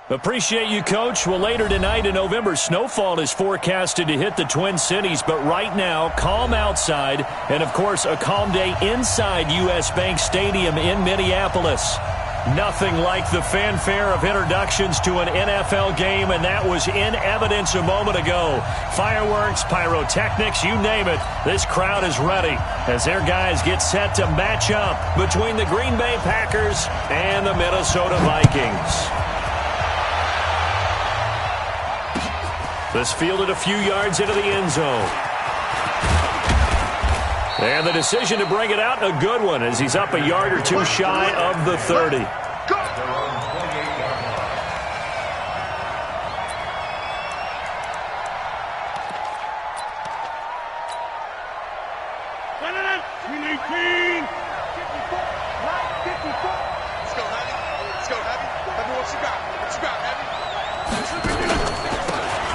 Appreciate you, Coach. Well, later tonight in November, snowfall is forecasted to hit the Twin Cities, but right now, calm outside, and, of course, a calm day inside U.S. Bank Stadium in Minneapolis. Nothing like the fanfare of introductions to an NFL game, and that was in evidence a moment ago. Fireworks, pyrotechnics, you name it, this crowd is ready as their guys get set to match up between the Green Bay Packers and the Minnesota Vikings. This fielded a few yards into the end zone. And the decision to bring it out, a good one, as he's up a yard or two shy of the 30.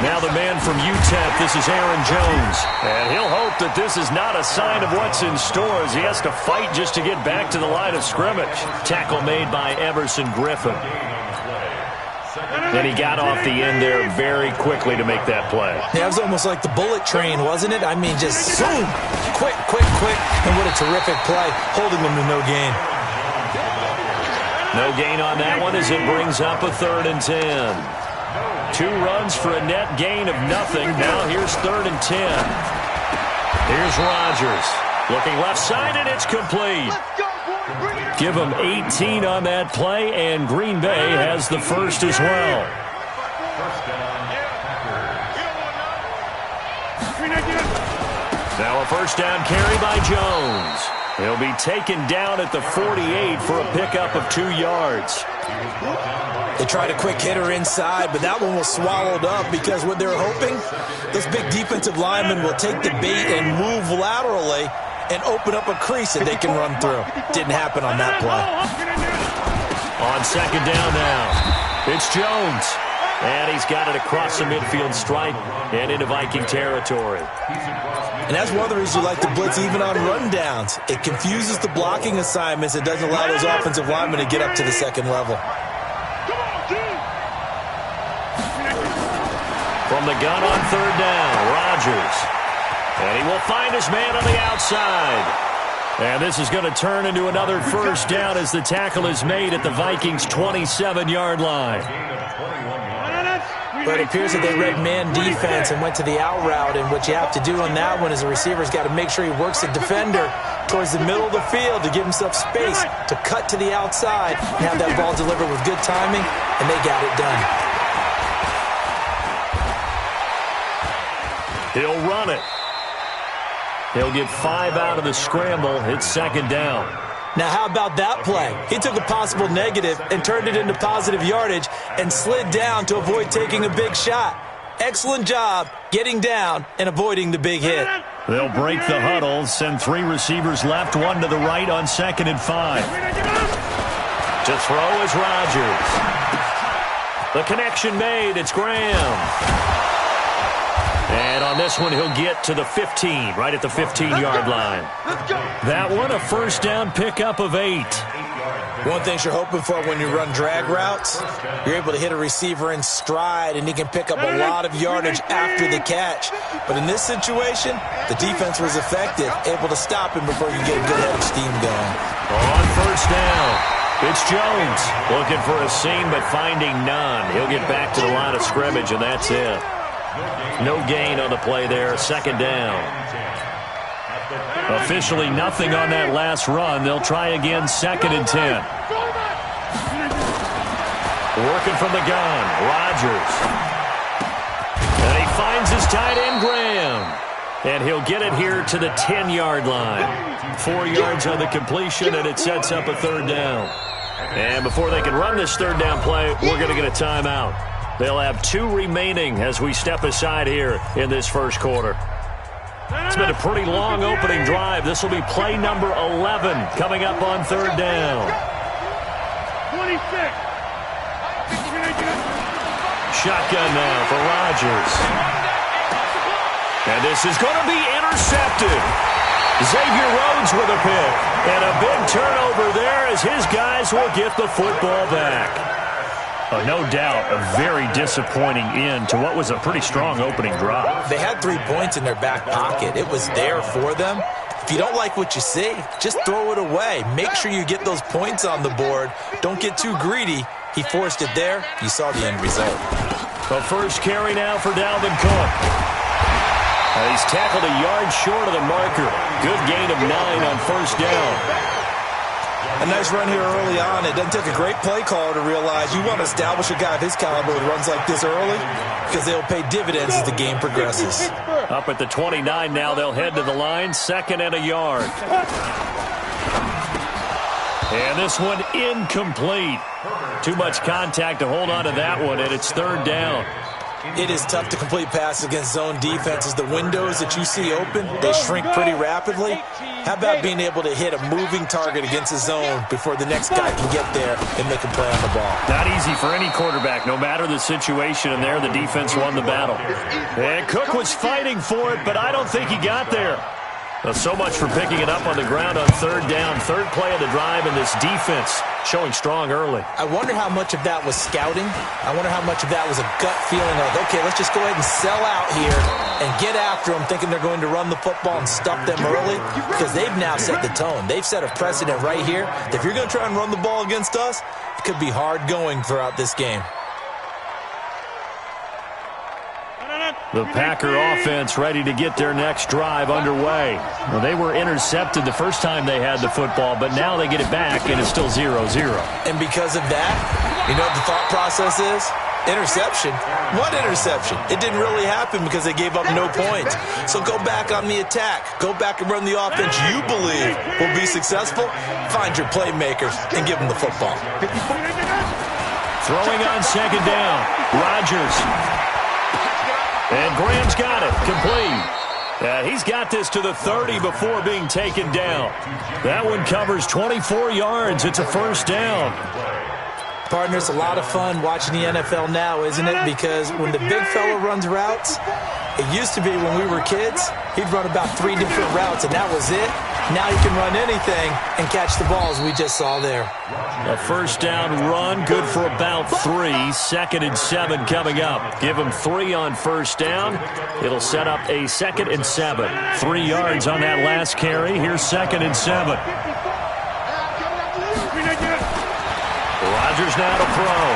Now the man from UTEP, this is Aaron Jones. And he'll hope that this is not a sign of what's in store as he has to fight just to get back to the line of scrimmage. Tackle made by Everson Griffin. And he got off the end there very quickly to make that play. Yeah, it was almost like the bullet train, wasn't it? I mean, just zoom, quick, quick, quick. And what a terrific play, holding them to no gain. No gain on that one as it brings up a 3rd and 10. 2 runs for a net gain of nothing. Now here's 3rd and 10. Here's Rodgers. Looking left side, and it's complete. Give him 18 on that play, and Green Bay has the first as well. Now a first down carry by Jones. He'll be taken down at the 48 for a pickup of 2 yards. They tried a quick hitter inside, but that one was swallowed up because what they're hoping, those big defensive linemen will take the bait and move laterally and open up a crease that they can run through. Didn't happen on that play. On 2nd down now, it's Jones. And he's got it across the midfield stripe and into Viking territory. And that's one of the reasons you like to blitz even on rundowns. It confuses the blocking assignments. It doesn't allow those offensive linemen to get up to the second level. From the gun on 3rd down, Rodgers. And he will find his man on the outside. And this is going to turn into another first down as the tackle is made at the Vikings' 27-yard line. But it appears that they read man defense and went to the out route. And what you have to do on that one is the receiver's got to make sure he works the defender towards the middle of the field to give himself space to cut to the outside and have that ball delivered with good timing, and they got it done. He'll run it. He'll get 5 out of the scramble. It's 2nd down. Now, how about that play? He took a possible negative and turned it into positive yardage and slid down to avoid taking a big shot. Excellent job getting down and avoiding the big hit. They'll break the huddle, send 3 receivers left, 1 to the right on 2nd and 5. To throw is Rodgers. The connection made. It's Graham. And on this one, he'll get to the 15, right at the 15-yard line. That one, a first down pickup of 8. One thing you're hoping for when you run drag routes, you're able to hit a receiver in stride, and he can pick up a lot of yardage after the catch. But in this situation, the defense was effective, able to stop him before you get a good head of steam going. On first down, it's Jones looking for a seam, but finding none. He'll get back to the line of scrimmage, and that's it. No gain on the play there, 2nd down. Officially nothing on that last run. They'll try again, 2nd and 10. Working from the gun, Rodgers. And he finds his tight end, Graham. And he'll get it here to the 10-yard line. 4 yards on the completion, and it sets up a 3rd down. And before they can run this 3rd down play, we're going to get a timeout. They'll have 2 remaining as we step aside here in this first quarter. It's been a pretty long opening drive. This will be play number 11 coming up on 3rd down. 26. Shotgun now for Rodgers. And this is going to be intercepted. Xavier Rhodes with a pick. And a big turnover there as his guys will get the football back. No doubt, a very disappointing end to what was a pretty strong opening drive. They had 3 points in their back pocket. It was there for them. If you don't like what you see, just throw it away. Make sure you get those points on the board. Don't get too greedy. He forced it there. You saw the end result. The first carry now for Dalvin Cook. He's tackled a yard short of the marker. Good gain of 9 on first down. A nice run here early on. It doesn't take a great play caller to realize you want to establish a guy of his caliber who runs like this early because they'll pay dividends as the game progresses. Up at the 29 now, they'll head to the line, 2nd and a yard. And this one incomplete. Too much contact to hold on to that one, and it's 3rd down. It is tough to complete passes against zone defenses. The windows that you see open, they shrink pretty rapidly. How about being able to hit a moving target against a zone before the next guy can get there and make a play on the ball? Not easy for any quarterback, no matter the situation, and there the defense won the battle. And Cook was fighting for it, but I don't think he got there. So much for picking it up on the ground on 3rd down. 3rd play of the drive, and this defense showing strong early. I wonder how much of that was scouting. I wonder how much of that was a gut feeling of, okay, let's just go ahead and sell out here and get after them, thinking they're going to run the football and stuff them early, because they've now set the tone. They've set a precedent right here. If you're going to try and run the ball against us, it could be hard going throughout this game. The Packer offense ready to get their next drive underway. Well, they were intercepted the first time they had the football, but now they get it back, and it's still 0-0. And because of that, you know what the thought process is? Interception. What interception? It didn't really happen because they gave up no points. So go back on the attack. Go back and run the offense you believe will be successful. Find your playmakers and give them the football. Throwing on 2nd down. Rodgers. And Graham's got it. Complete. He's got this to the 30 before being taken down. That one covers 24 yards. It's a 1st down. Partner, it's a lot of fun watching the NFL now, isn't it? Because when the big fella runs routes, it used to be when we were kids, he'd run about 3 different routes, and that was it. Now he can run anything and catch the balls we just saw there. A 1st down run, good for about 3. 2nd and 7 coming up. Give him 3 on 1st down. It'll set up a 2nd and 7. 3 yards on that last carry. Here's 2nd and 7. Rodgers now to throw.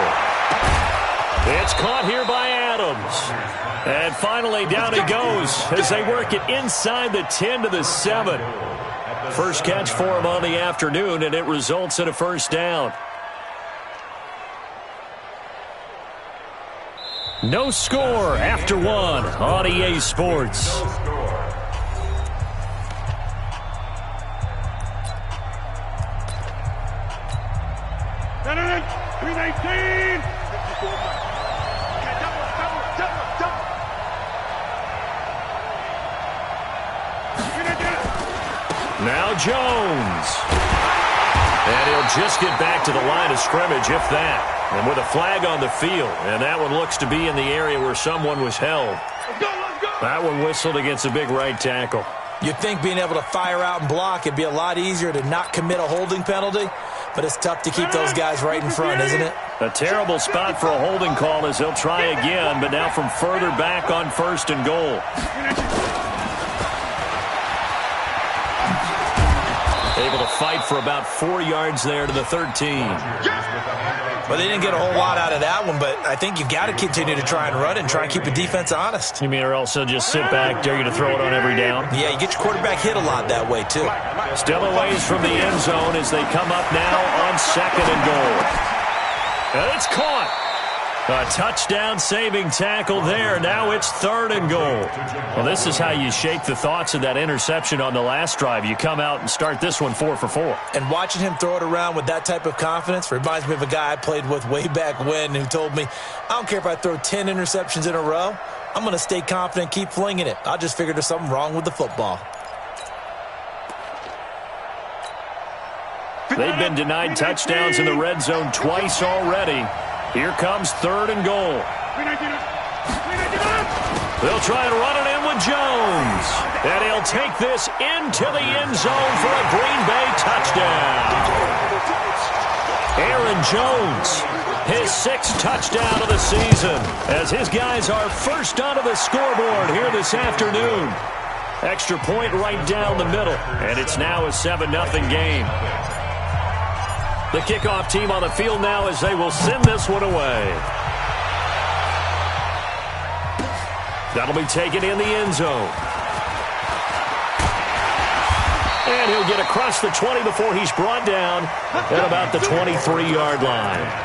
It's caught here by Adams. And finally down he goes as they work it inside the 10 to the 7. First catch for him on the afternoon, and it results in a 1st down. No score after 1 on EA Sports. Now Jones. And he'll just get back to the line of scrimmage, if that. And with a flag on the field. And that one looks to be in the area where someone was held. That one whistled against a big right tackle. You'd think being able to fire out and block, it'd be a lot easier to not commit a holding penalty. But it's tough to keep those guys right in front, isn't it? A terrible spot for a holding call as they'll try again, but now from further back on 1st and goal. Able to fight for about 4 yards there to the 13. Well, they didn't get a whole lot out of that one, but I think you've got to continue to try and run and try and keep the defense honest. You mean or else they'll just sit back, dare you to throw it on every down? Yeah, you get your quarterback hit a lot that way, too. Still a ways from the end zone as they come up now on 2nd and goal. And it's caught. A touchdown-saving tackle there. Now it's 3rd and goal. Well, this is how you shake the thoughts of that interception on the last drive. You come out and start this one 4 for 4. And watching him throw it around with that type of confidence reminds me of a guy I played with way back when who told me, I don't care if I throw 10 interceptions in a row. I'm going to stay confident, keep flinging it. I just figured there's something wrong with the football. They've been denied touchdowns in the red zone twice already. Here comes 3rd and goal. They'll try and run it in with Jones. And he'll take this into the end zone for a Green Bay touchdown. Aaron Jones His 6th touchdown of the season as his guys are first onto the scoreboard here this afternoon. Extra point right down the middle, and it's now a 7-0 game. The kickoff team on the field now as they will send this one away. That'll be taken in the end zone. And he'll get across the 20 before he's brought down at about the 23-yard line.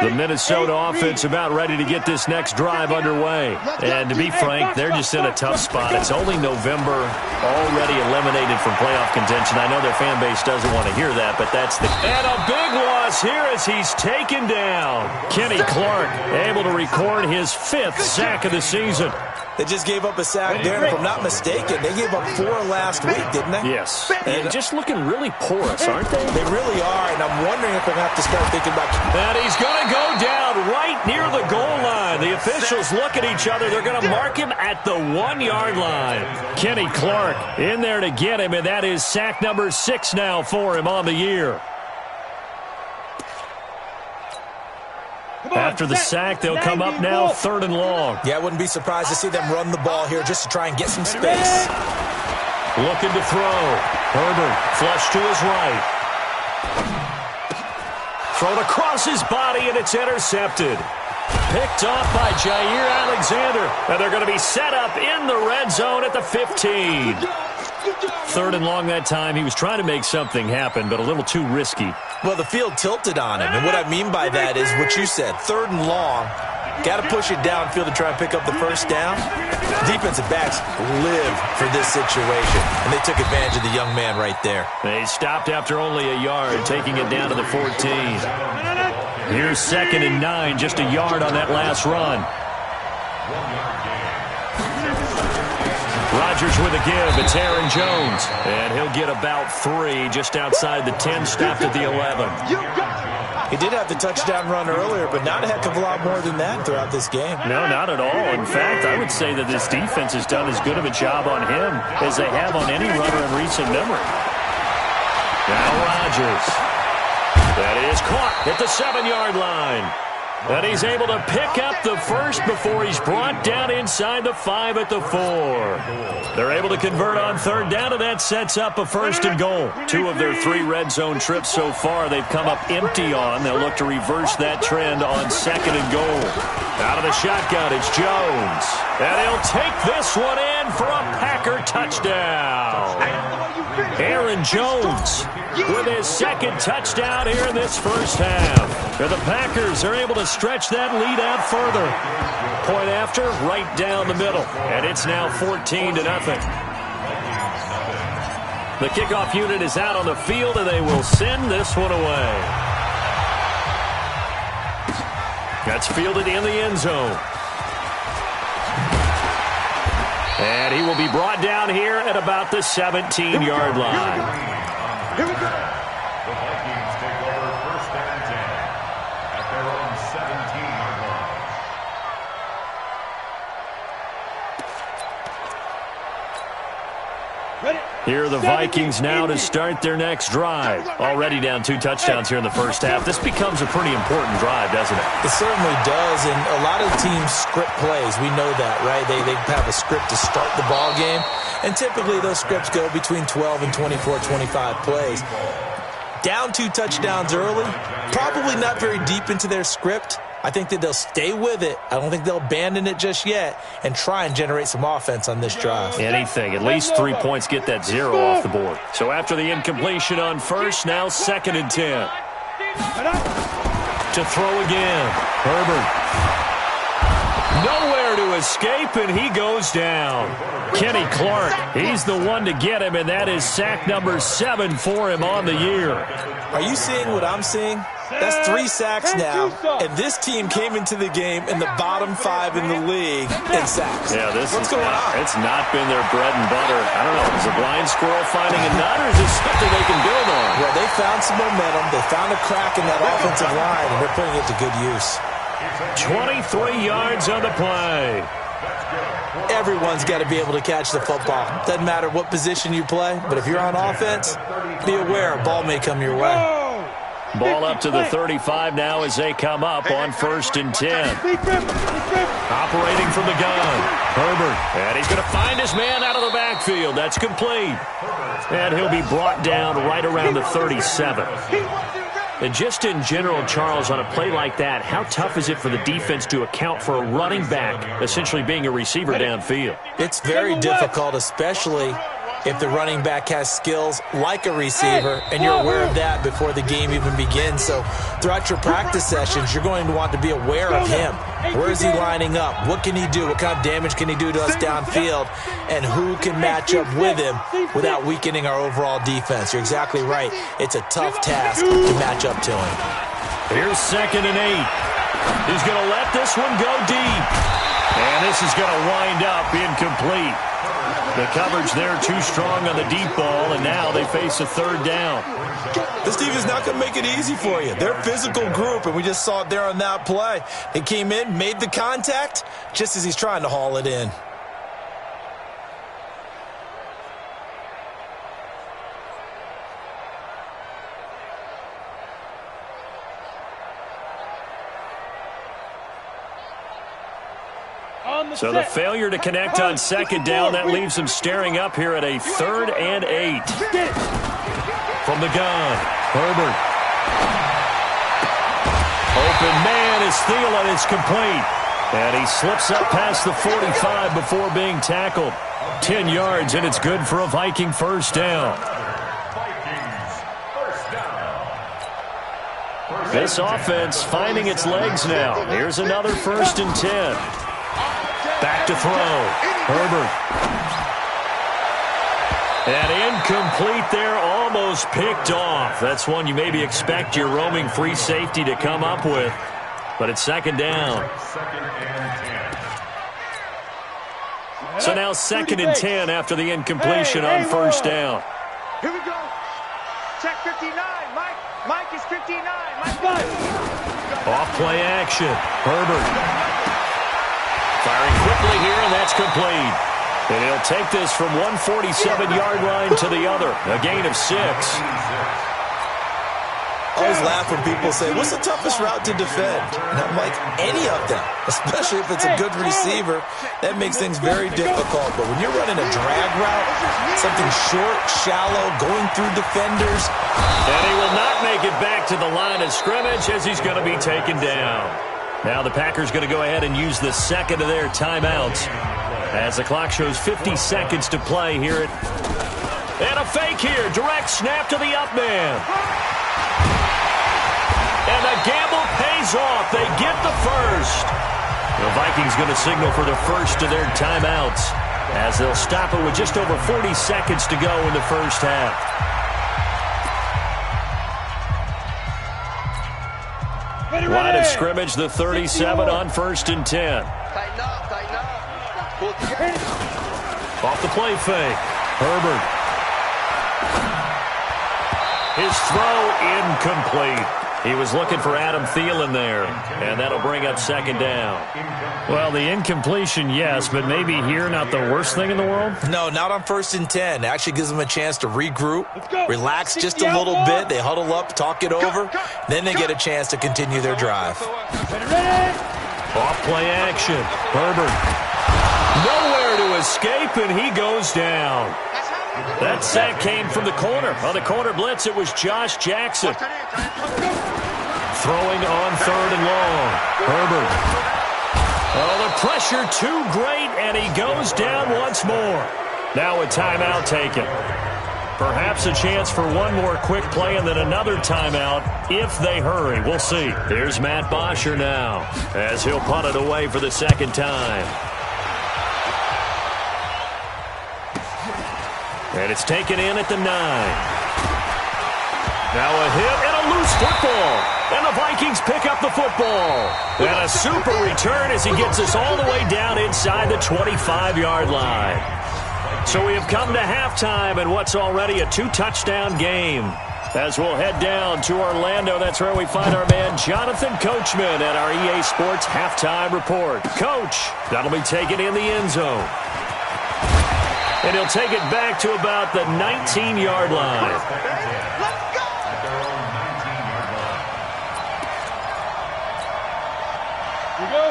The Minnesota offense about ready to get this next drive underway. And to be frank, they're just in a tough spot. It's only November, already eliminated from playoff contention. I know their fan base doesn't want to hear that, but that's the... And a big loss here as he's taken down. Kenny Clark able to record his 5th sack of the season. They just gave up a sack there, and if I'm not mistaken, they gave up 4 last week, didn't they? Yes. And just looking really porous, aren't they? They really are, and I'm wondering if they're going to have to start thinking about... And he's going to go down right near the goal line. The officials look at each other. They're going to mark him at the 1-yard line. Kenny Clark in there to get him, and that is sack number 6 now for him on the year. After the sack, they'll come up now 3rd and long. Yeah, I wouldn't be surprised to see them run the ball here just to try and get some space. Looking to throw. Herbert flush to his right. Thrown across his body, and it's intercepted. Picked off by Jair Alexander. And they're going to be set up in the red zone at the 15. 3rd and long that time. He was trying to make something happen, but a little too risky. Well, the field tilted on him, and what I mean by that is what you said. 3rd and long, got to push it downfield to try and pick up the first down. Defensive backs live for this situation, and they took advantage of the young man right there. They stopped after only a yard, taking it down to the 14. Here's 2nd and 9, just a yard on that last run. Rodgers with a give. It's Aaron Jones. And he'll get about 3 just outside the 10, stopped at the 11. He did have the touchdown run earlier, but not a heck of a lot more than that throughout this game. No, not at all. In fact, I would say that this defense has done as good of a job on him as they have on any runner in recent memory. Now Rodgers. That is caught at the 7-yard line. And he's able to pick up the first before he's brought down inside the 5 at the 4. They're able to convert on 3rd down, and that sets up a 1st and goal. 2 of their 3 red zone trips so far they've come up empty on. They'll look to reverse that trend on 2nd and goal. Out of the shotgun, it's Jones. And he'll take this one in for a Packer touchdown. Aaron Jones with his 2nd touchdown here in this first half. And the Packers are able to stretch that lead out further. Point after, right down the middle. And it's now 14-0. The kickoff unit is out on the field, and they will send this one away. That's fielded in the end zone. And he will be brought down here at about the 17-yard line. Here we go. The Vikings take over 1st and 10 at their own 17-yard line. Here are the Vikings now to start their next drive. Already down 2 touchdowns here in the first half. This becomes a pretty important drive, doesn't it? It certainly does, and a lot of teams script plays. We know that, right? They have a script to start the ball game, and typically those scripts go between 12 and 24, 25 plays. Down 2 touchdowns early, probably not very deep into their script. I think that they'll stay with it. I don't think they'll abandon it just yet and try and generate some offense on this drive. Anything. At least 3 points, get that 0 off the board. So after the incompletion on 1st, now 2nd and 10. To throw again. Herbert. Nowhere to escape, and he goes down. Kenny Clark, he's the one to get him, and that is sack number 7 for him on the year. Are you seeing what I'm seeing? That's 3 sacks now, and this team came into the game in the bottom 5 in the league in sacks. Yeah, What's going on? It's not been their bread and butter. I don't know. Is a blind squirrel finding a nut, or is this something they can build on? Well, they found some momentum. They found a crack in that offensive line, and they're putting it to good use. 23 yards on the play. Everyone's got to be able to catch the football. Doesn't matter what position you play, but if you're on offense, be aware a ball may come your way. Ball up to the 35 now as they come up on 1st and 10. Operating from the gun, Herbert. And he's going to find his man out of the backfield. That's complete. And he'll be brought down right around the 37. And just in general, Charles, on a play like that, how tough is it for the defense to account for a running back essentially being a receiver downfield? It's very difficult, especially if the running back has skills like a receiver, and you're aware of that before the game even begins. So throughout your practice sessions, you're going to want to be aware of him. Where is he lining up? What can he do? What kind of damage can he do to us downfield? And who can match up with him without weakening our overall defense? You're exactly right. It's a tough task to match up to him. Here's 2nd and 8. He's going to let this one go deep. And this is going to wind up incomplete. The coverage there too strong on the deep ball, and now they face a 3rd down. This team is not going to make it easy for you. They're a physical group, and we just saw it there on that play. He came in, made the contact, just as he's trying to haul it in. So the failure to connect on 2nd down, that leaves them staring up here at a 3rd and 8. From the gun, Herbert. Open man is Thielen. It's complete. And he slips up past the 45 before being tackled. 10 yards, and it's good for a Viking 1st down. This offense finding its legs now. Here's another 1st and 10. Back to throw. Herbert. And incomplete there, almost picked off. That's one you maybe expect your roaming free safety to come up with. But it's 2nd down. So now 2nd and 10 after the incompletion on 1st down. Here we go. Check 59. Mike is 59. Mike. Off play action. Herbert. Firing quickly here, and that's complete. And he'll take this from 147-yard line to the other. A gain of 6. I always laugh when people say, what's the toughest route to defend? And I'm like, any of them, especially if it's a good receiver. That makes things very difficult. But when you're running a drag route, something short, shallow, going through defenders. And he will not make it back to the line of scrimmage as he's going to be taken down. Now the Packers going to go ahead and use the 2nd of their timeouts as the clock shows 50 seconds to play here. And a fake here. Direct snap to the up man. And the gamble pays off. They get the 1st. The Vikings going to signal for the 1st of their timeouts as they'll stop it with just over 40 seconds to go in the 1st half. Line of scrimmage, the 37 on 1st and 10. Off the play fake. Herbert. His throw incomplete. He was looking for Adam Thielen there, and that'll bring up 2nd down. Well, the incompletion, yes, but maybe here not the worst thing in the world? No, not on 1st and 10. It actually gives them a chance to regroup, relax just a little bit. They huddle up, talk it over, then they get a chance to continue their drive. Off play action. Herbert. Nowhere to escape, and he goes down. That sack came from the corner. On the corner blitz, it was Josh Jackson. Throwing on 3rd and long. Herbert. Oh, the pressure too great, and he goes down once more. Now a timeout taken. Perhaps a chance for one more quick play and then another timeout if they hurry. We'll see. Here's Matt Bosher now as he'll punt it away for the 2nd time. And it's taken in at the 9. Now a hit and a loose football. And the Vikings pick up the football. And a super return as he gets us all the way down inside the 25-yard line. So we have come to halftime in what's already a 2-touchdown game. As we'll head down to Orlando, that's where we find our man Jonathan Coachman at our EA Sports Halftime Report. Coach, that'll be taken in the end zone. And he'll take it back to about the 19-yard line.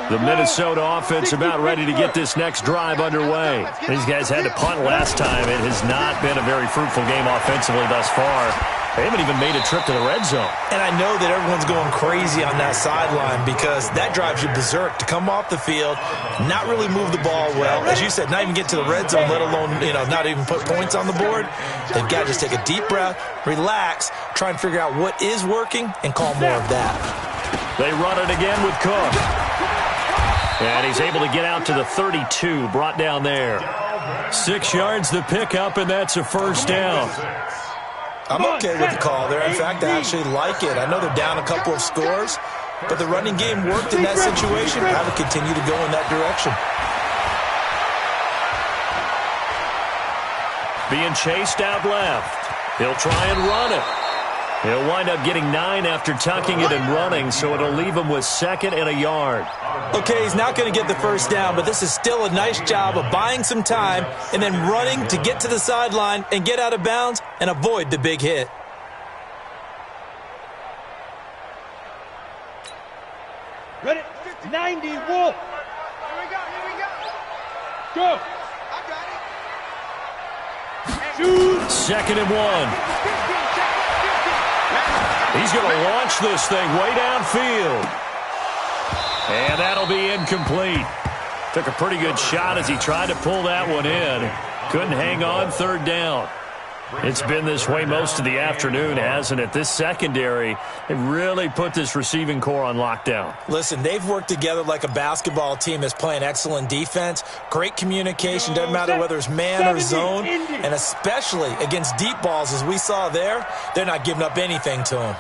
The Minnesota offense about ready to get this next drive underway. These guys had to punt last time. It has not been a very fruitful game offensively thus far. They haven't even made a trip to the red zone. And I know that everyone's going crazy on that sideline because that drives you berserk to come off the field, not really move the ball well. As you said, not even get to the red zone, let alone, not even put points on the board. They've got to just take a deep breath, relax, try and figure out what is working, and call more of that. They run it again with Cook. And he's able to get out to the 32, brought down there. 6 yards the pickup, and that's a first down. I'm okay with the call there. In fact, I actually like it. I know they're down a couple of scores, but the running game worked in that situation. I would continue to go in that direction. Being chased out left. He'll try and run it. He'll wind up getting 9 after tucking it and running, so it'll leave him with 2nd and a yard. Okay, he's not going to get the first down, but this is still a nice job of buying some time and then running to get to the sideline and get out of bounds and avoid the big hit. Ready? 90, Wolf. Here we go. Go. I got it. Shoot. 2nd and 1. He's going to launch this thing way downfield. And that'll be incomplete. Took a pretty good shot as he tried to pull that one in. Couldn't hang on, 3rd down. It's been this way most of the afternoon, hasn't it? This secondary, they really put this receiving core on lockdown. Listen, they've worked together like a basketball team that's playing excellent defense. Great communication, doesn't matter whether it's man or zone. And especially against deep balls, as we saw there, they're not giving up anything to them.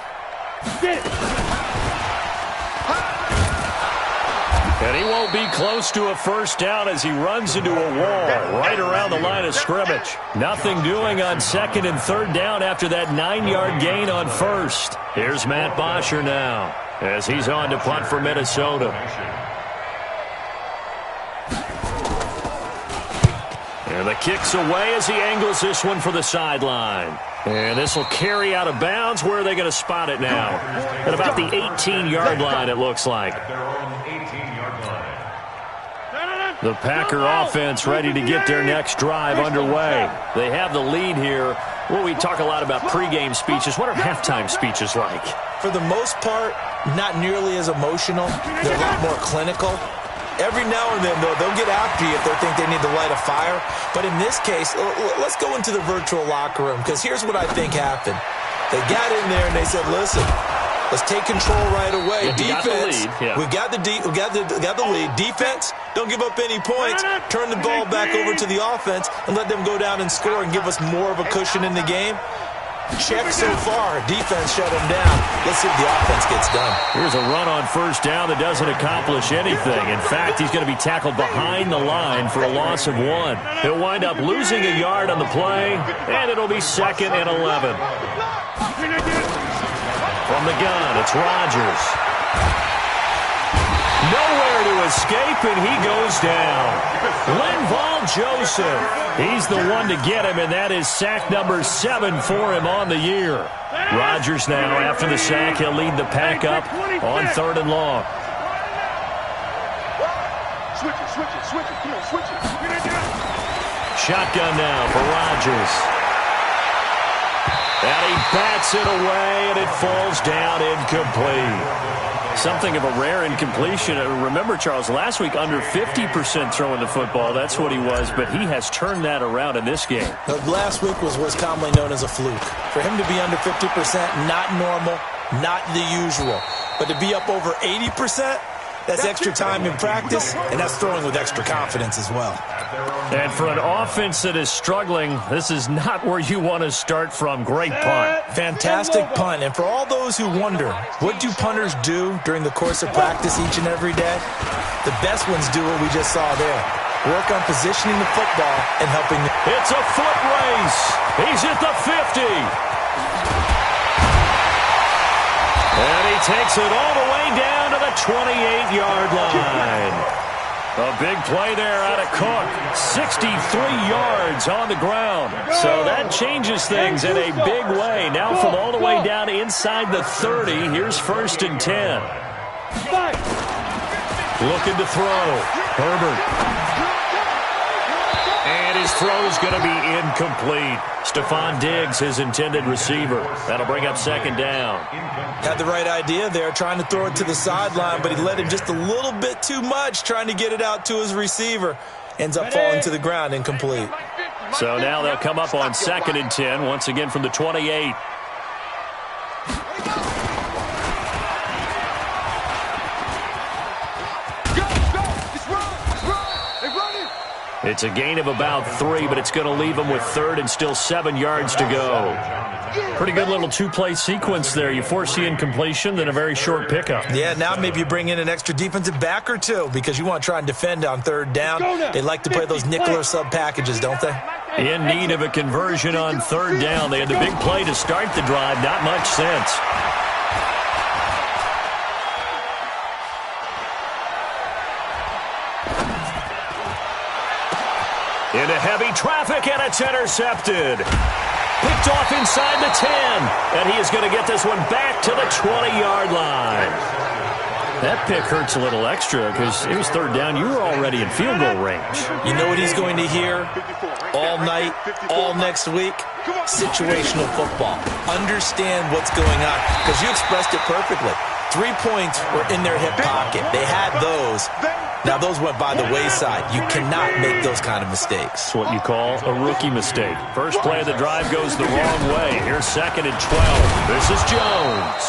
And he won't be close to a first down as he runs into a wall right around the line of scrimmage. Nothing doing on 2nd and 3rd down after that 9-yard gain on 1st. Here's Matt Bosher now as he's on to punt for Minnesota. And the kick's away as he angles this one for the sideline. And this will carry out of bounds. Where are they going to spot it now? At about the 18-yard line, it looks like. The Packer offense ready to get their next drive underway. They have the lead here. Well, we talk a lot about pregame speeches. What are halftime speeches like? For the most part, not nearly as emotional. They're a lot more clinical. Every now and then, though, they'll get after you if they think they need to light a fire. But in this case, let's go into the virtual locker room, because here's what I think happened. They got in there and they said, listen, let's take control right away. Defense, we got the lead. Defense, don't give up any points. Turn the ball back over to the offense and let them go down and score and give us more of a cushion in the game. Check so far. Defense shut him down. Let's see if the offense gets done. Here's a run on first down that doesn't accomplish anything. In fact, he's going to be tackled behind the line for a loss of 1. He'll wind up losing a yard on the play, and it'll be 2nd and 11. From the gun, it's Rodgers. Nowhere to escape, and he goes down. Linval Joseph. He's the one to get him, and that is sack number 7 for him on the year. Rodgers now, after the sack, he'll lead the pack up on 3rd and long. Switch it. Come on, switch it. Shotgun now for Rodgers. And he bats it away, and it falls down incomplete. Something of a rare incompletion. Remember, Charles, last week under 50% throwing the football. That's what he was, but he has turned that around in this game. Last week was what's commonly known as a fluke. For him to be under 50%, not normal, not the usual. But to be up over 80%, that's extra time in practice, and that's throwing with extra confidence as well. And for an offense that is struggling, this is not where you want to start from. Great punt. Fantastic punt. And for all those who wonder, what do punters do during the course of practice each and every day? The best ones do what we just saw there. Work on positioning the football and helping. It's a foot race. He's at the 50. And he takes it all the way down to the 28-yard line. A big play there out of Cook. 63 yards on the ground. So that changes things in a big way. Now from all the way down inside the 30, here's 1st and 10. Looking to throw. Herbert. And his throw is going to be incomplete. Stephon Diggs, his intended receiver. That'll bring up 2nd down. Had the right idea there, trying to throw it to the sideline, but he let him just a little bit too much, trying to get it out to his receiver. Ends up falling to the ground, incomplete. So now they'll come up on 2nd and 10, once again from the 28. It's a gain of about 3, but it's going to leave them with 3rd and still 7 yards to go. Pretty good little two-play sequence there. You force the incompletion, then a very short pickup. Yeah, now maybe you bring in an extra defensive back or two because you want to try and defend on 3rd down. They like to play those nickel or sub packages, don't they? In need of a conversion on 3rd down. They had the big play to start the drive. Not much sense. Into heavy traffic, and it's intercepted. Picked off inside the 10, and he is going to get this one back to the 20-yard line. That pick hurts a little extra because it was 3rd down. You were already in field goal range. You know what he's going to hear all night, all next week? Situational football. Understand what's going on because you expressed it perfectly. 3 points were in their hip pocket. They had those. Now, those went by the wayside. You cannot make those kind of mistakes. It's what you call a rookie mistake. First play of the drive goes the wrong way. Here's 2nd and 12. This is Jones.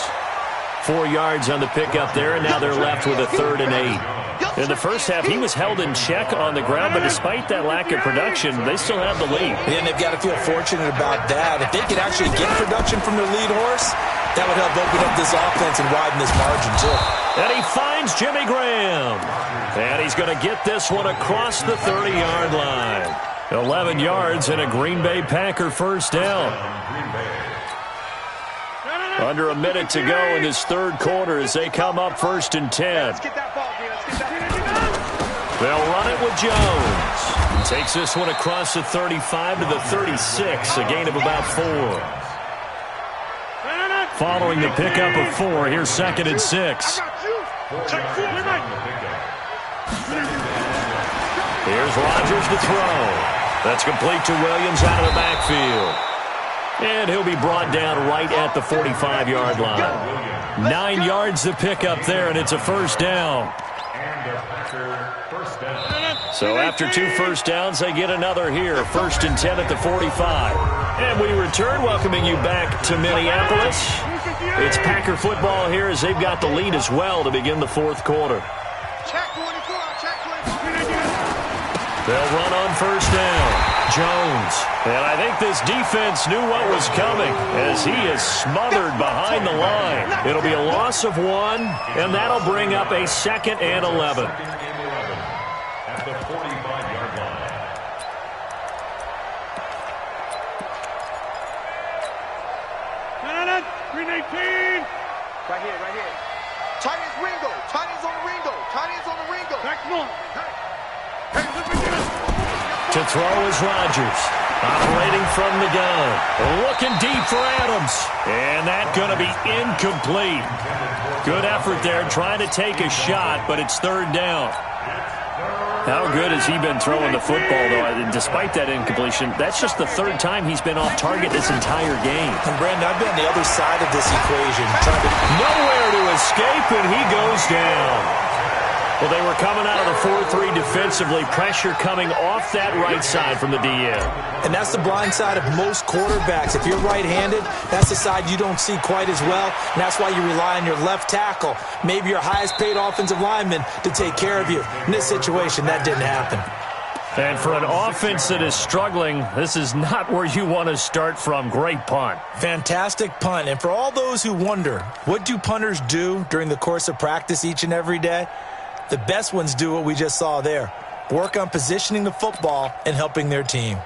4 yards on the pickup there, and now they're left with a 3rd and 8. In the first half, he was held in check on the ground, but despite that lack of production, they still have the lead. And they've got to feel fortunate about that. If they could actually get production from their lead horse, that would help open up this offense and widen this margin, too. And he finds Jimmy Graham. And he's going to get this one across the 30-yard line. 11 yards and a Green Bay Packer 1st down. Under a minute to go in this 3rd quarter as they come up 1st and 10. They'll run it with Jones. He takes this one across the 35 to the 36, a gain of about 4. Following the pickup of 4, here's 2nd and 6. Here's Rodgers to throw. That's complete to Williams out of the backfield. And he'll be brought down right at the 45-yard line. 9 yards to pick up there, and it's a 1st down. So after 2 first downs, they get another here. 1st and 10 at the 45. And we return, welcoming you back to Minneapolis. It's Packer football here as they've got the lead as well to begin the 4th quarter. They'll run on 1st down. Jones. And I think this defense knew what was coming as he is smothered behind the line. It'll be a loss of 1, and that'll bring up a 2nd and 11. At the 45-yard line. Green 18. Right here. Tight ends Ringo. Tight ends on the Ringo. Back one. To throw is Rodgers. Operating from the gun. Looking deep for Adams. And that's going to be incomplete. Good effort there trying to take a shot, but it's 3rd down. How good has he been throwing the football, though? And despite that incompletion, that's just the 3rd time he's been off target this entire game. And, Brandon, I've been on the other side of this equation. Nowhere to escape, and he goes down. Well, they were coming out of the 4-3 defensively. Pressure coming off that right side from the DN. And that's the blind side of most quarterbacks. If you're right-handed, that's the side you don't see quite as well. And that's why you rely on your left tackle, maybe your highest-paid offensive lineman, to take care of you. In this situation, that didn't happen. And for an offense that is struggling, this is not where you want to start from. Great punt. Fantastic punt. And for all those who wonder, what do punters do during the course of practice each and every day? The best ones do what we just saw there. Work on positioning the football and helping their team.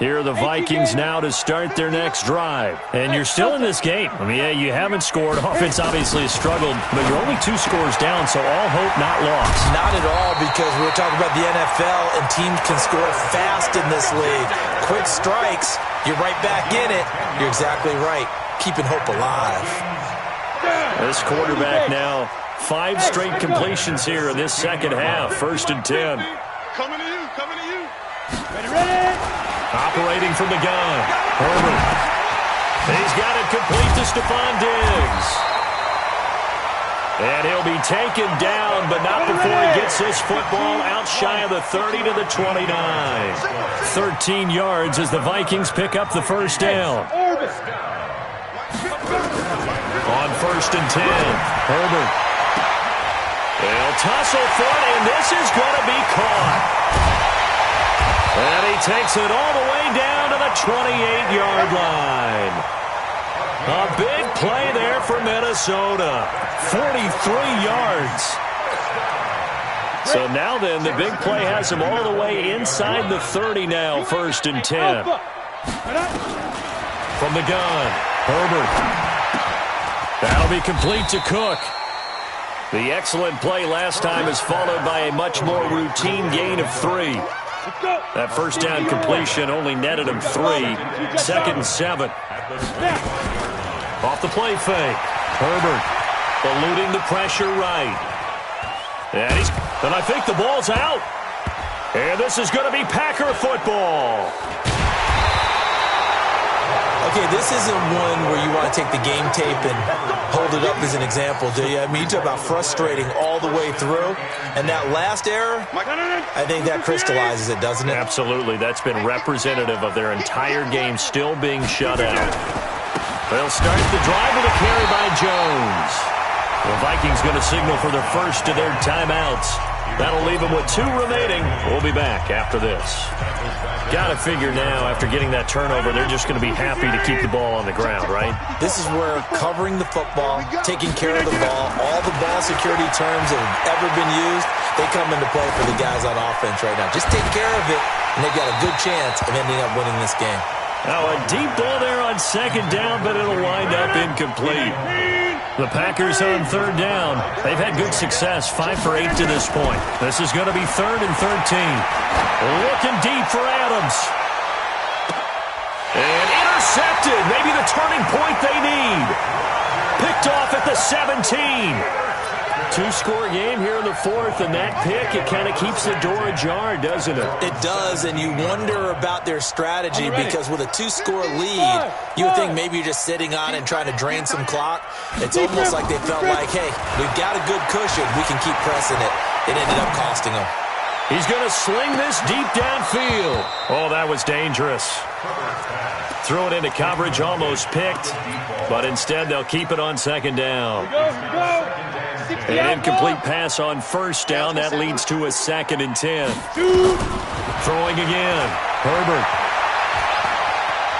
Here are the Vikings now to start their next drive. And you're still in this game. I mean, yeah, you haven't scored. Offense obviously has struggled, but you're only 2 scores down, so all hope not lost. Not at all, because we were talking about the NFL, and teams can score fast in this league. Quick strikes, you're right back in it. You're exactly right. Keeping hope alive. This quarterback now, 5 straight completions here in this second half. 1st and 10. Coming to you, coming to you. Ready. Operating from the gun. Herbert. He's got it complete to Stephon Diggs. And he'll be taken down, but not before he gets this football out shy of the 30 to the 29. 13 yards as the Vikings pick up the first down. On 1st and 10, Herbert. They'll tussle for it, and this is going to be caught. And he takes it all the way down to the 28-yard line. A big play there for Minnesota. 43 yards. So now then, the big play has him all the way inside the 30 now, 1st and 10. From the gun, Herbert. That'll be complete to Cook. The excellent play last time is followed by a much more routine gain of 3. That first down completion only netted him 3. 2nd and 7. Off the play fake. Herbert eluding the pressure right. And I think the ball's out. And this is going to be Packer football. Okay, this isn't one where you want to take the game tape and hold it up as an example, do you? I mean, you talk about frustrating all the way through. And that last error, I think that crystallizes it, doesn't it? Absolutely. That's been representative of their entire game still being shut out. They'll start the drive with a carry by Jones. The Vikings going to signal for their first of their timeouts. That'll leave them with 2 remaining. We'll be back after this. Got to figure now, after getting that turnover, they're just going to be happy to keep the ball on the ground, right? This is where covering the football, taking care of the ball, all the ball security terms that have ever been used, they come into play for the guys on offense right now. Just take care of it, and they've got a good chance of ending up winning this game. Now a deep ball there on 2nd down, but it'll wind up incomplete. The Packers on 3rd down. They've had good success, 5 for 8 to this point. This is going to be 3rd and 13. Looking deep for Adams. And intercepted. Maybe the turning point they need. Picked off at the 17. 2-score game here in the 4th, and that pick, it kind of keeps the door ajar, doesn't it? It does, and you wonder about their strategy because with a 2-score lead, you would think maybe you're just sitting on it and trying to drain some clock. It's almost like they felt like, hey, we've got a good cushion. We can keep pressing it. It ended up costing them. He's going to sling this deep downfield. Oh, that was dangerous. Threw it into coverage, almost picked, but instead they'll keep it on 2nd down. An incomplete pass on 1st down. That leads to a 2nd and 10. Throwing again. Herbert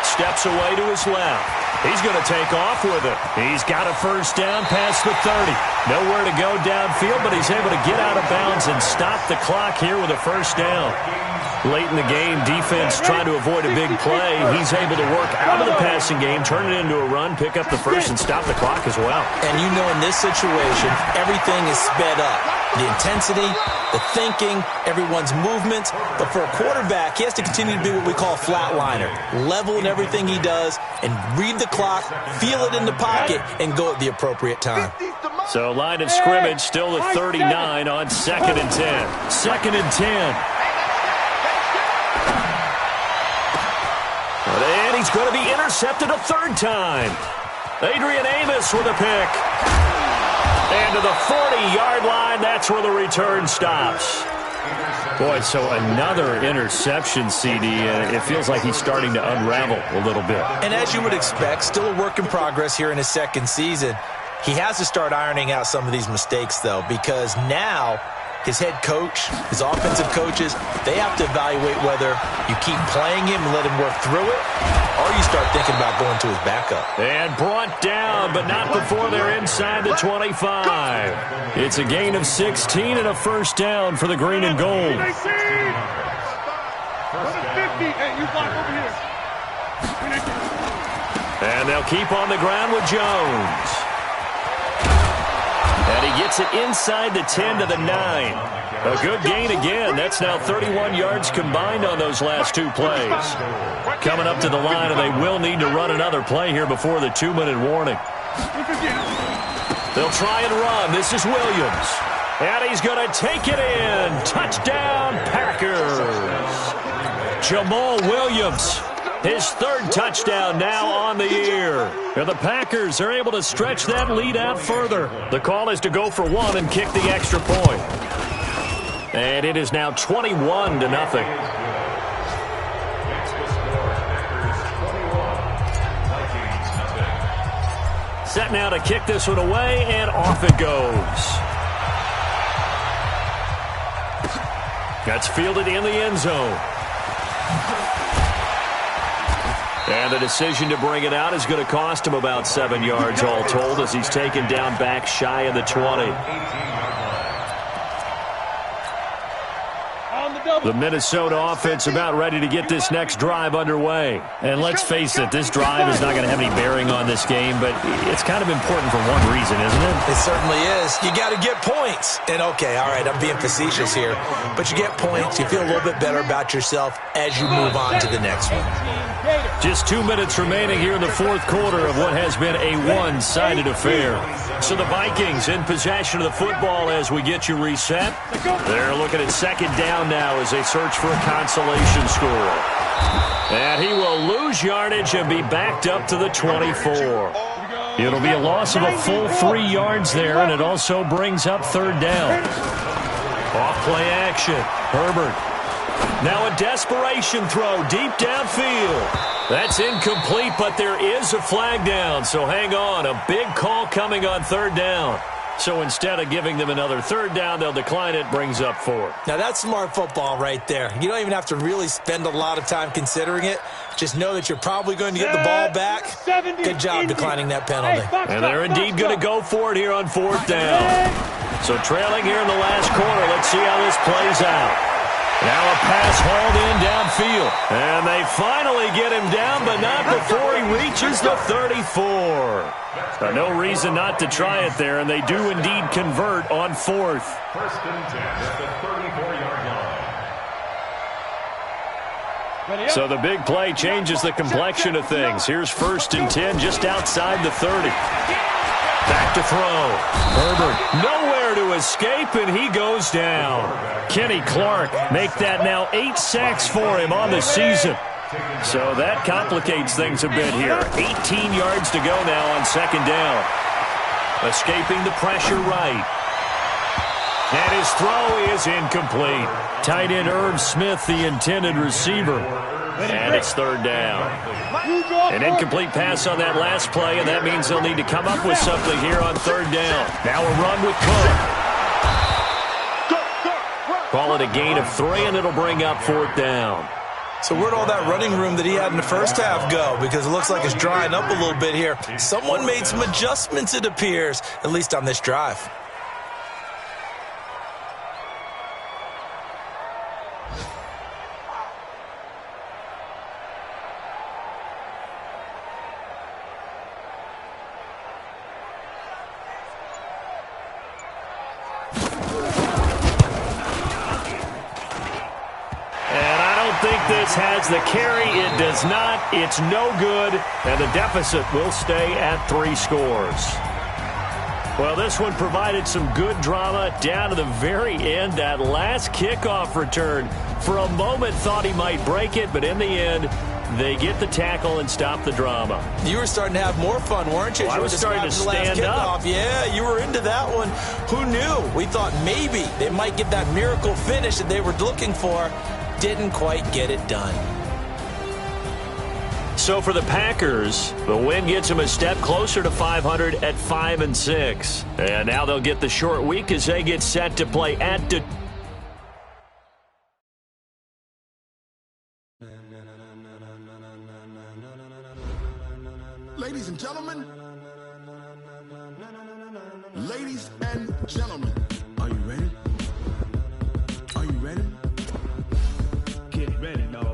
steps away to his left. He's going to take off with it. He's got a 1st down past the 30. Nowhere to go downfield, but he's able to get out of bounds and stop the clock here with a 1st down. Late in the game, defense trying to avoid a big play. He's able to work out of the passing game, turn it into a run, pick up the 1st, and stop the clock as well. And you know in this situation, everything is sped up. The intensity, the thinking, everyone's movements. But for a quarterback, he has to continue to be what we call a flatliner. Level in everything he does and read the clock, feel it in the pocket, and go at the appropriate time. So line of scrimmage still at 39 on 2nd and 10. 2nd and 10. And he's going to be intercepted a 3rd time. Adrian Amos with a pick. And to the 40-yard line, that's where the return stops. Boy, so another interception, CD. It feels like he's starting to unravel a little bit. And as you would expect, still a work in progress here in his 2nd season. He has to start ironing out some of these mistakes, though, because now his head coach, his offensive coaches, they have to evaluate whether you keep playing him and let him work through it, or you start thinking about going to his backup. And brought down, but not before they're inside the 25. It's a gain of 16 and a 1st down for the green and gold. First down. 50. Hey, you block over here. And they'll keep on the ground with Jones. And he gets it inside the 10 to the 9. A good gain again. That's now 31 yards combined on those last two plays. Coming up to the line, and they will need to run another play here before the 2-minute warning. They'll try and run. This is Williams. And he's going to take it in. Touchdown, Packers. Jamal Williams, his third touchdown now on the year. And the Packers are able to stretch that lead out further. The call is to go for one and kick the extra point. And it is now 21 to nothing. Set now to kick this one away, and off it goes. That's fielded in the end zone. And the decision to bring it out is going to cost him about 7 yards all told, as he's taken down back shy of the 20. The Minnesota offense about ready to get this next drive underway. And let's face it, this drive is not going to have any bearing on this game, but it's kind of important for one reason, isn't it? It certainly is. You got to get points. And, okay, all right, I'm being facetious here, but you get points. You feel a little bit better about yourself as you move on to the next one. Just 2 minutes remaining here in the fourth quarter of what has been a one-sided affair. So the Vikings in possession of the football as we get you reset. They're looking at second down now as they search for a consolation score. And he will lose yardage and be backed up to the 24. It'll be a loss of a full 3 yards there, and it also brings up third down. Off play action. Herbert. Now a desperation throw deep downfield. That's incomplete, but there is a flag down, so hang on. A big call coming on third down. So instead of giving them another third down, they'll decline it, brings up 4. Now that's smart football right there. You don't even have to really spend a lot of time considering it. Just know that you're probably going to get the ball back. Good job declining that penalty. And they're indeed going to go for it here on fourth down. So trailing here in the last quarter, let's see how this plays out. Now a pass hauled in downfield. And they finally get him down, but not before he reaches the 34. No reason not to try it there, and they do indeed convert on fourth. First and 10 at the 34-yard line. So the big play changes the complexion of things. Here's first and 10 just outside the 30. Back to throw. Herbert nowhere to escape, and he goes down. Kenny Clark make that now 8 sacks for him on the season. So that complicates things a bit here. 18 yards to go now on second down. Escaping the pressure right. And his throw is incomplete. Tight end Irv Smith, the intended receiver. And it's third down. An incomplete pass on that last play, and that means they'll need to come up with something here on third down. Now a run with Cook. Call it a gain of 3, and it'll bring up fourth down. So where'd all that running room that he had in the first half go? Because it looks like it's drying up a little bit here. Someone made some adjustments, it appears, at least on this drive. This has the carry. It does not. It's no good. And the deficit will stay at 3 scores. Well, this one provided some good drama down to the very end. That last kickoff return, for a moment, thought he might break it, but in the end, they get the tackle and stop the drama. You were starting to have more fun, weren't you? Well, I was starting to stand up. Yeah, you were into that one. Who knew? We thought maybe they might get that miracle finish that they were looking for. Didn't quite get it done. So for the Packers, the win gets them a step closer to 500 at 5-6. And now they'll get the short week as they get set to play at Detroit. Ladies and gentlemen, are you ready? Are you ready? Get ready, dog.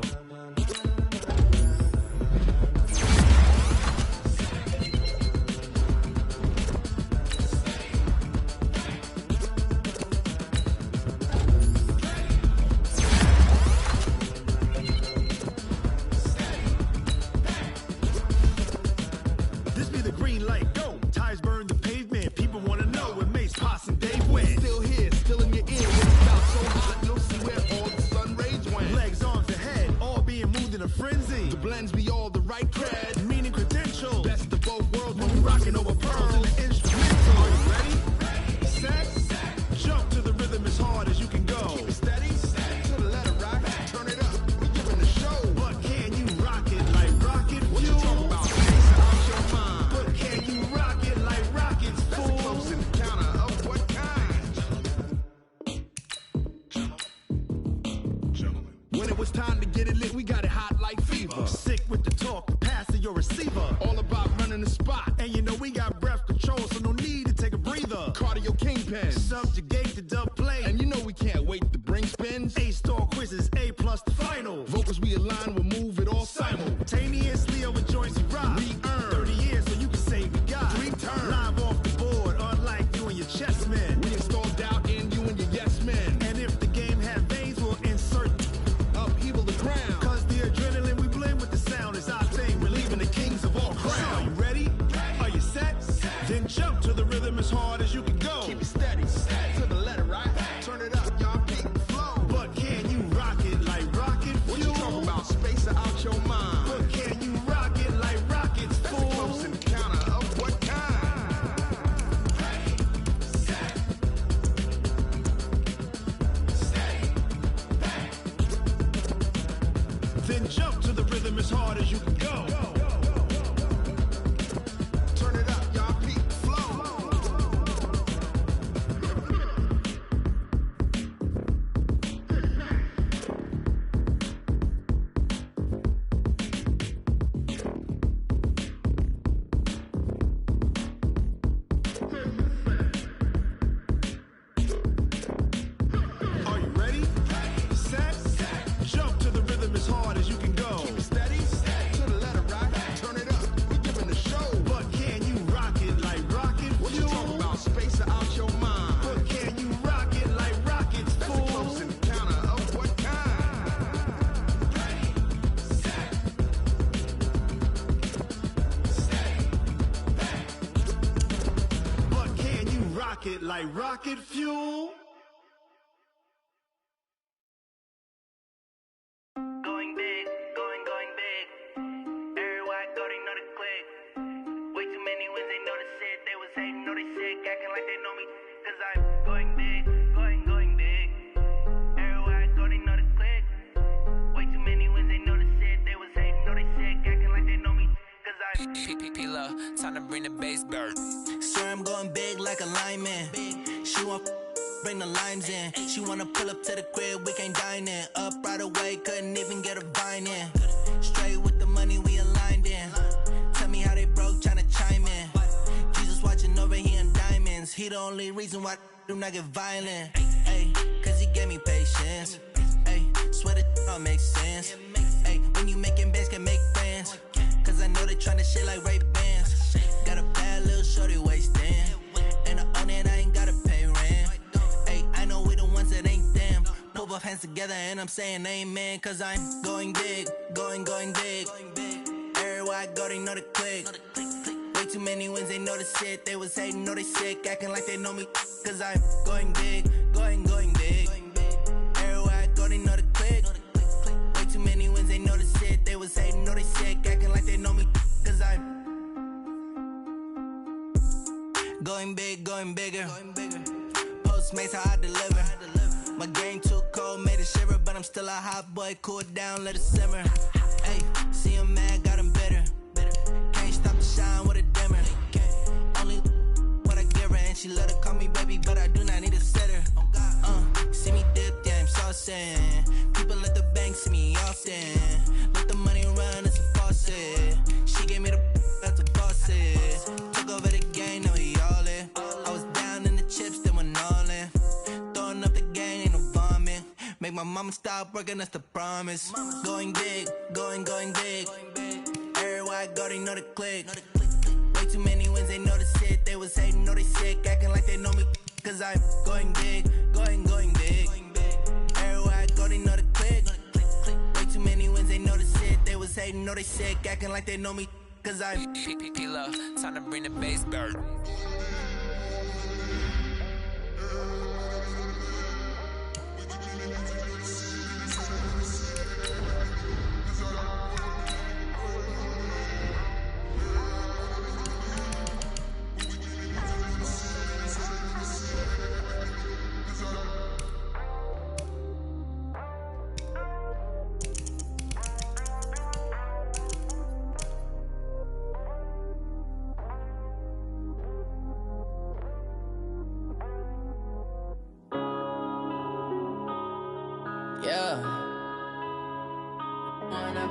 Now it's time to get it lit, we got it hot like fever. Sick with the talk, the pass to your receiver. All about running the spot. And you know we got breath control, so no need to take a breather. Cardio kingpin, subjugate the dub play. And you know we can't wait to bring spins. A-star quizzes, A+ the final. Vocals we align, we'll move it all simultaneously over joints we rock. We earn 30 years, so you can say we got 3 turns. Live off the board, unlike you and your chess men. We install doubt in you and your yes men. And if the game had veins, we'll insert upheaval the ground. Cause the adrenaline we blend with the sound is our thing. We're leaving the kings of all crowns. So are you ready? Are you set? Then jump to the rhythm as hard as you can go. Keep it steady, to the letter, right? Turn it up, y'all, keep the flow. But can you rock it like rocket fuel? What you talking about? Space or out your mind? But can you rock it like rockets, fool? That's a close encounter of what kind? Then jump to the rhythm as hard as you can go. Turn it up, y'all, peak flow. Are you ready? Set? Jump to the rhythm as hard as you can go. Keep it steady, to the letter, right? Turn it up, we giving the show. But can you rock it like rocket fuel? What you talking about? Space or out your mind? But can you rock it like rockets, fool? That's a close encounter of what kind? But can you rock it like rocket fuel? Going big, going big. Everywhere I go, they know the click. Way too many wins, they know the shit. They was hating, know they sick, acting like they know me. Cause I'm going big, going big. Everywhere I go, they know the click. Way too many wins, they know the shit. They was hating, know they sick, acting like they know me. Cause I'm P-P-P-Lo, time to bring the bass bird. Swear I'm going big like a lineman. She want bring the limes in. She wanna pull up to the crib, we can't dine in. Up right away, couldn't even get a vine in. Straight with the money we aligned in. Tell me how they broke, tryna chime in. Jesus watching over here in diamonds. He the only reason why I do not get violent. Ay, cause he gave me patience. Ay, swear that all makes sense. Ay, when you making bands, can make friends. Cause I know they tryna shit like Ray-Bans. Got a bad little shorty wasting. And I own it, I ain't gotta pay rent. Ay, I know we the ones that ain't them. Put both hands together and I'm saying amen. Cause I'm going big, going big. Everywhere I go, they know the click. Way too many wins, they know the shit. They was hating, know they sick, acting like they know me. Cause I'm going big, going big. Everywhere I go, they know the click. Way too many wins, they know the shit. They was hating, know they sick, acting like they know me. Cause I'm going big, going bigger. Postmates how I deliver. My game too cold, made it shiver, but I'm still a hot boy. Cool it down, let it simmer. Hey, see him mad, got him bitter. Can't stop the shine with a dimmer. Only what I give her, and she let her call me baby, but I do not need a sitter. See me dip, yeah, I'm saucing. People at the bank see me often. Let the money run, it's a faucet. She gave me the that's a faucet. Took over the game, now we all in. I was down in the chips, then went all in. Throwing up the gang, ain't no vomit. Make my mama stop working, that's the promise. Going big, going big. Everywhere I go, they know the click. Way too many wins, they know the shit. They was hating, know they sick, acting like they know me. Cause I'm going big, going big. Everywhere I go, they know the click. Way too many wins, they know the shit. They was hating, know they sick, acting like they know me. Cause I'm P-P-P-Lo, time to bring the bass bird.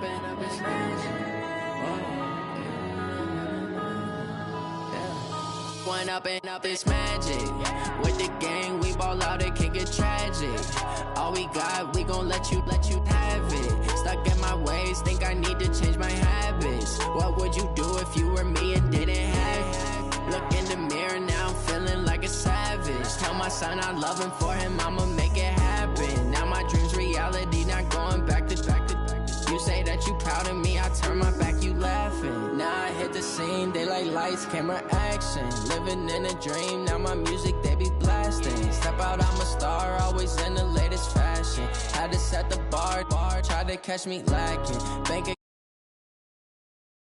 this magic. One up and up this magic. With the gang, we ball out, it can get tragic. All we got, we gon' let you have it. Stuck in my ways, think I need to change my habits. What would you do if you were me and didn't have it? Look in the mirror, now I'm feeling like a savage. Tell my son I love him, for him I'ma make it happen. Now my dream's reality, not going back to. You say that you proud of me, I turn my back, you laughing. Now I hit the scene, daylight lights, camera action. Living in a dream, now my music, they be blasting. Step out, I'm a star, always in the latest fashion. Had to set the bar, try to catch me lacking. Bank